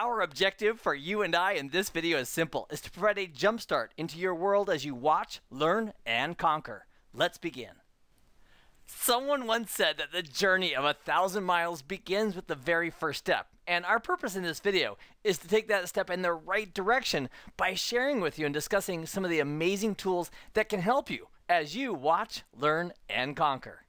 Our objective for you and I in this video is simple, is to provide a jumpstart into your world as you watch, learn, and conquer. Let's begin. Someone once said that the journey of 1,000 miles begins with the very first step. And our purpose in this video is to take that step in the right direction by sharing with you and discussing some of the amazing tools that can help you as you watch, learn, and conquer.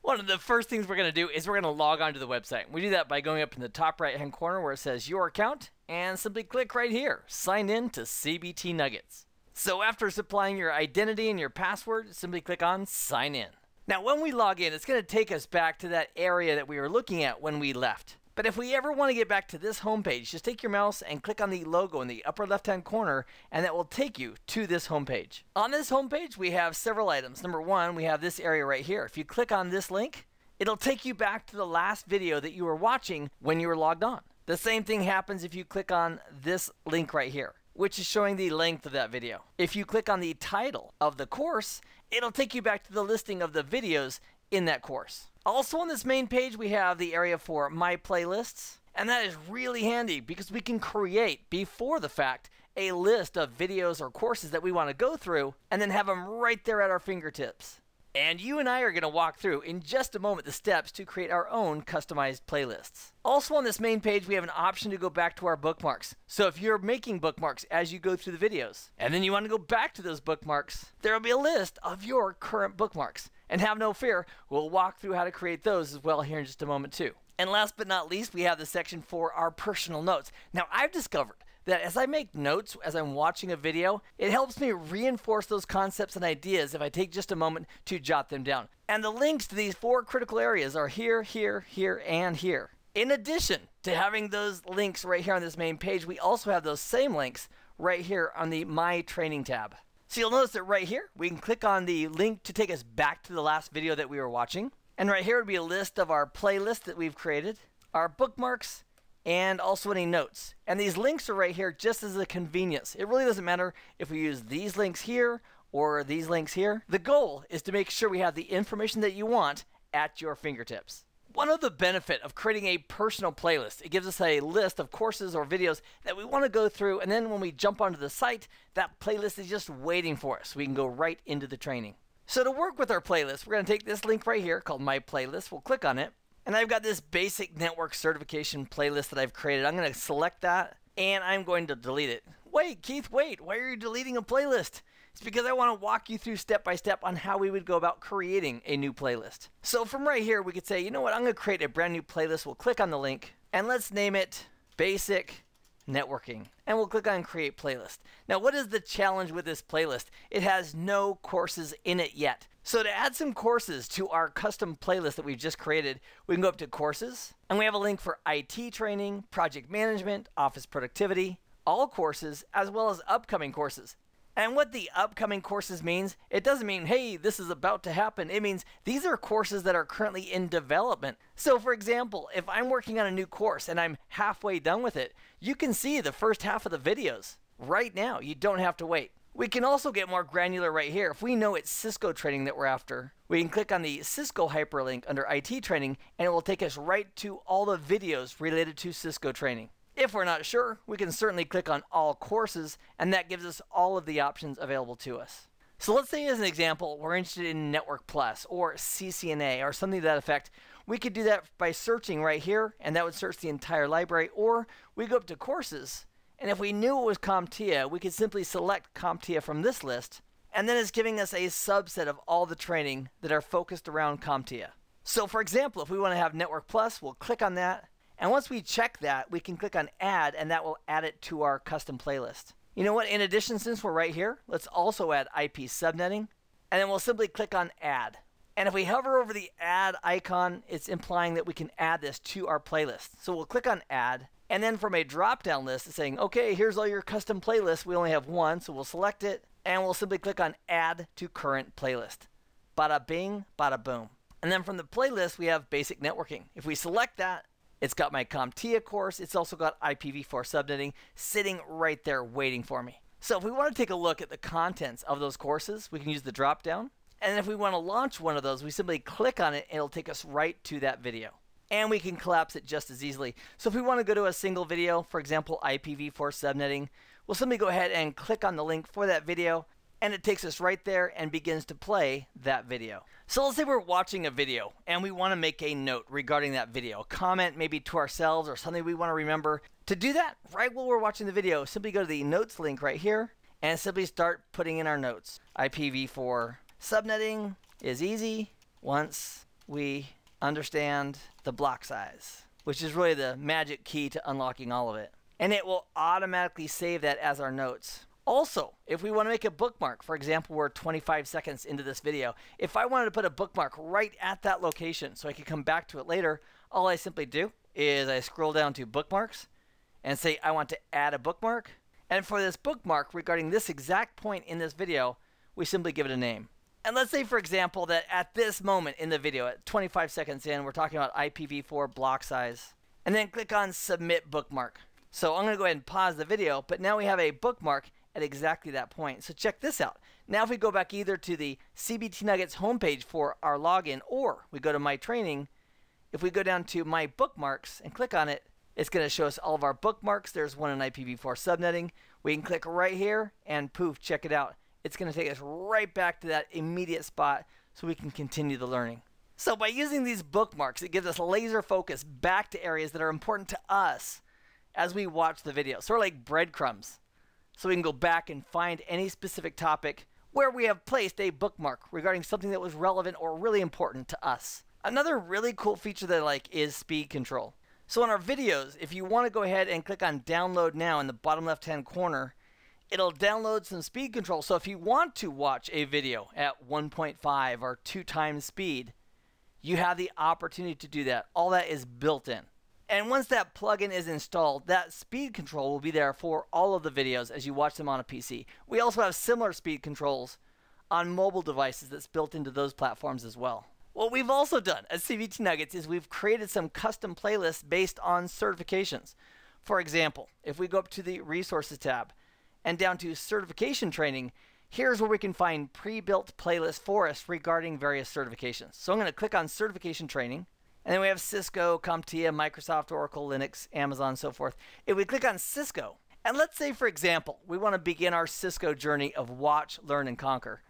One of the first things we're going to do is we're going to log on to the website. We do that by going up in the top right hand corner where it says your account and simply click right here, sign in to CBT Nuggets. So after supplying your identity and your password, simply click on sign in. Now when we log in, it's going to take us back to that area that we were looking at when we left. But if we ever want to get back to this homepage, just take your mouse and click on the logo in the upper left-hand corner, and that will take you to this homepage. On this homepage, we have several items. Number one, we have this area right here. If you click on this link, it'll take you back to the last video that you were watching when you were logged on. The same thing happens if you click on this link right here, which is showing the length of that video. If you click on the title of the course, it'll take you back to the listing of the videos in that course. Also on this main page, we have the area for My Playlists, and that is really handy because we can create, before the fact, a list of videos or courses that we want to go through and then have them right there at our fingertips. And you and I are going to walk through in just a moment the steps to create our own customized playlists. Also on this main page, we have an option to go back to our bookmarks. So if you're making bookmarks as you go through the videos, and then you want to go back to those bookmarks, there will be a list of your current bookmarks. And have no fear, we'll walk through how to create those as well here in just a moment too. And last but not least, we have the section for our personal notes. Now I've discovered that as I make notes as I'm watching a video, it helps me reinforce those concepts and ideas if I take just a moment to jot them down. And the links to these 4 critical areas are here, here, here, and here. In addition to having those links right here on this main page, we also have those same links right here on the My Training tab. So you'll notice that right here, we can click on the link to take us back to the last video that we were watching. And right here would be a list of our playlists that we've created, our bookmarks, and also any notes. And these links are right here just as a convenience. It really doesn't matter if we use these links here or these links here. The goal is to make sure we have the information that you want at your fingertips. One of the benefits of creating a personal playlist, it gives us a list of courses or videos that we want to go through, and then when we jump onto the site, that playlist is just waiting for us. We can go right into the training. So to work with our playlist, we're going to take this link right here called My Playlist. We'll click on it, and I've got this basic network certification playlist that I've created. I'm going to select that, and I'm going to delete it. Wait, Keith, wait, why are you deleting a playlist? It's because I want to walk you through step by step on how we would go about creating a new playlist. So from right here, we could say, you know what, I'm going to create a brand new playlist. We'll click on the link, and let's name it Basic Networking. And we'll click on Create Playlist. Now, what is the challenge with this playlist? It has no courses in it yet. So to add some courses to our custom playlist that we've just created, we can go up to Courses, and we have a link for IT training, project management, office productivity, all courses, as well as upcoming courses. And what the upcoming courses means, it doesn't mean, hey, this is about to happen. It means these are courses that are currently in development. So for example, if I'm working on a new course and I'm halfway done with it, you can see the first half of the videos right now. You don't have to wait. We can also get more granular right here. If we know it's Cisco training that we're after, we can click on the Cisco hyperlink under IT training, and it will take us right to all the videos related to Cisco training. If we're not sure, we can certainly click on All Courses, and that gives us all of the options available to us. So let's say as an example, we're interested in Network Plus or CCNA or something to that effect. We could do that by searching right here, and that would search the entire library, or we go up to Courses, and if we knew it was CompTIA, we could simply select CompTIA from this list, and then it's giving us a subset of all the training that are focused around CompTIA. So for example, if we want to have Network Plus, we'll click on that. And once we check that, we can click on Add, and that will add it to our custom playlist. You know what? In addition, since we're right here, let's also add Ip Subnetting, and then we'll simply click on Add. And if we hover over the Add icon, it's implying that we can add this to our playlist. So we'll click on Add, and then from a drop-down list, it's saying, okay, here's all your custom playlists. We only have one, so we'll select it, and we'll simply click on Add to Current Playlist. Bada bing, bada boom. And then from the playlist, we have Basic Networking. If we select that, it's got my CompTIA course. It's also got IPv4 subnetting sitting right there waiting for me. So if we want to take a look at the contents of those courses, we can use the drop down. And if we want to launch one of those, we simply click on it and it'll take us right to that video. and we can collapse it just as easily. So if we want to go to a single video, for example, IPv4 subnetting, we'll simply go ahead and click on the link for that video, and it takes us right there and begins to play that video. So let's say we're watching a video and we want to make a note regarding that video, a comment maybe to ourselves or something we want to remember. To do that, right while we're watching the video, simply go to the notes link right here and simply start putting in our notes. IPv4 subnetting is easy once we understand the block size, which is really the magic key to unlocking all of it. And it will automatically save that as our notes. Also, if we want to make a bookmark, for example, we're 25 seconds into this video. If I wanted to put a bookmark right at that location so I could come back to it later, all I simply do is I scroll down to bookmarks and say I want to add a bookmark. And for this bookmark regarding this exact point in this video, we simply give it a name. And let's say, for example, that at this moment in the video, at 25 seconds in, we're talking about IPv4 block size. And then click on Submit Bookmark. So I'm going to go ahead and pause the video, but now we have a bookmark at exactly that point. So check this out. Now if we go back either to the CBT Nuggets homepage for our login, or we go to My Training, if we go down to My Bookmarks and click on it, it's going to show us all of our bookmarks. There's one in IPv4 subnetting. We can click right here and poof, check it out. It's going to take us right back to that immediate spot so we can continue the learning. So by using these bookmarks, it gives us laser focus back to areas that are important to us as we watch the video, sort of like breadcrumbs. So we can go back and find any specific topic where we have placed a bookmark regarding something that was relevant or really important to us. Another really cool feature that I like is speed control. So in our videos, if you want to go ahead and click on download now in the bottom left hand corner, it'll download some speed control. So if you want to watch a video at 1.5 or 2 times speed, you have the opportunity to do that. All that is built in. And once that plugin is installed, that speed control will be there for all of the videos as you watch them on a PC. We also have similar speed controls on mobile devices that's built into those platforms as well. What we've also done at CBT Nuggets is we've created some custom playlists based on certifications. For example, if we go up to the Resources tab and down to Certification Training, here's where we can find pre-built playlists for us regarding various certifications. So I'm going to click on Certification Training. And then we have Cisco, CompTIA, Microsoft, Oracle, Linux, Amazon, so forth. If we click on Cisco, and let's say, for example, we want to begin our Cisco journey of Watch, Learn, and Conquer,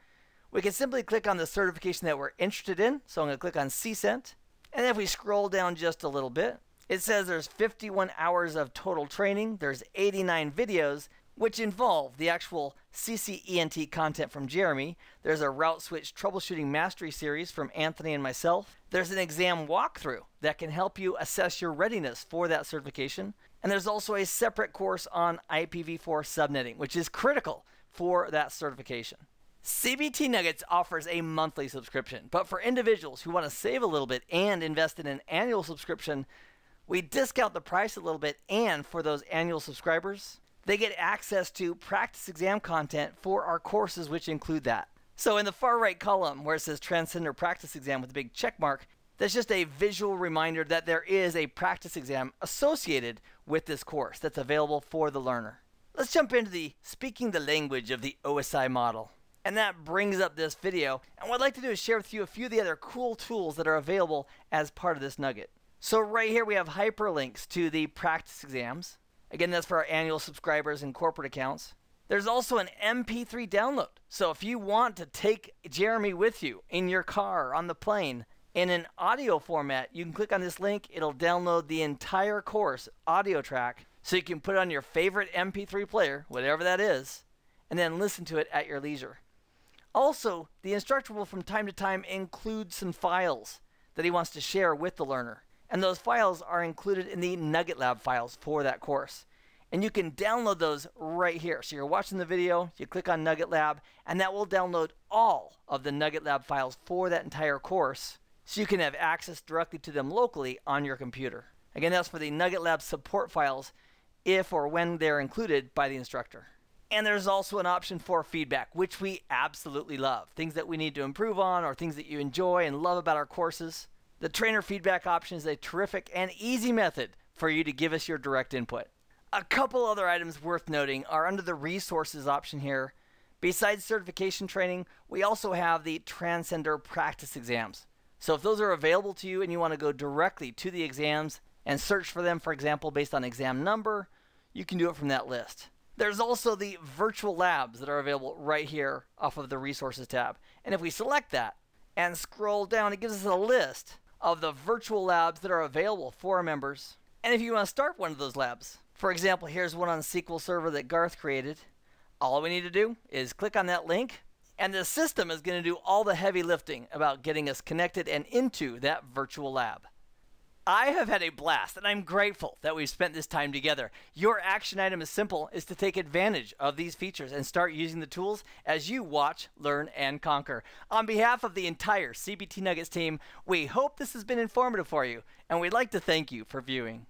we can simply click on the certification that we're interested in. So I'm going to click on CCENT. And then if we scroll down just a little bit, it says there's 51 hours of total training. There's 89 videos, which involve the actual CCENT content from Jeremy. There's a route switch troubleshooting mastery series from Anthony and myself. There's an exam walkthrough that can help you assess your readiness for that certification. And there's also a separate course on IPv4 subnetting, which is critical for that certification. CBT Nuggets offers a monthly subscription, but for individuals who want to save a little bit and invest in an annual subscription, we discount the price a little bit, and for those annual subscribers, they get access to practice exam content for our courses, which include that. So in the far right column where it says Transcender Practice Exam with a big check mark, that's just a visual reminder that there is a practice exam associated with this course that's available for the learner. Let's jump into the speaking the language of the OSI model. And that brings up this video. And what I'd like to do is share with you a few of the other cool tools that are available as part of this nugget. So right here we have hyperlinks to the practice exams. Again, that's for our annual subscribers and corporate accounts. There's also an MP3 download. So if you want to take Jeremy with you in your car, on the plane, in an audio format, you can click on this link. It'll download the entire course audio track so you can put it on your favorite MP3 player, whatever that is, and then listen to it at your leisure. Also, the instructor will from time to time include some files that he wants to share with the learner. And those files are included in the Nugget Lab files for that course. And you can download those right here. So you're watching the video, you click on Nugget Lab, and that will download all of the Nugget Lab files for that entire course, so you can have access directly to them locally on your computer. Again, that's for the Nugget Lab support files if or when they're included by the instructor. And there's also an option for feedback, which we absolutely love. Things that we need to improve on or things that you enjoy and love about our courses. The trainer feedback option is a terrific and easy method for you to give us your direct input. A couple other items worth noting are under the resources option here. Besides certification training, we also have the Transcender practice exams. So if those are available to you and you want to go directly to the exams and search for them, for example, based on exam number, you can do it from that list. There's also the virtual labs that are available right here off of the Resources tab. And if we select that and scroll down, it gives us a list of the virtual labs that are available for our members. And if you want to start one of those labs, for example, here's one on SQL Server that Garth created. All we need to do is click on that link, and the system is going to do all the heavy lifting about getting us connected and into that virtual lab. I have had a blast, and I'm grateful that we've spent this time together. Your action item is simple, is to take advantage of these features and start using the tools as you watch, learn, and conquer. On behalf of the entire CBT Nuggets team, we hope this has been informative for you, and we'd like to thank you for viewing.